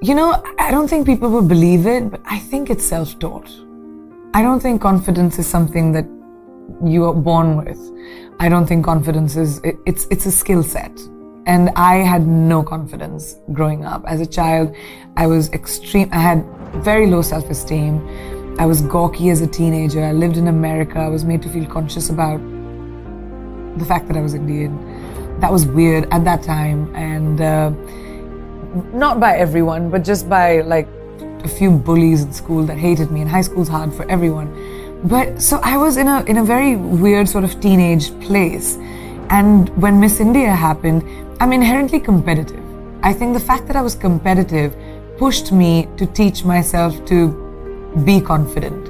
I don't think people will believe it, but I think it's self-taught. I don't think confidence is something that you are born with. I don't think confidence it's a skill set. And I had no confidence growing up. As a child, I had very low self-esteem. I was gawky as a teenager. I lived in America. I was made to feel conscious about the fact that I was Indian. That was weird at that time. And not by everyone, but just by like a few bullies in school that hated me. And high school's hard for everyone. But so I was in a very weird sort of teenage place. And when Miss India happened, I'm inherently competitive. I think the fact that I was competitive pushed me to teach myself to be confident.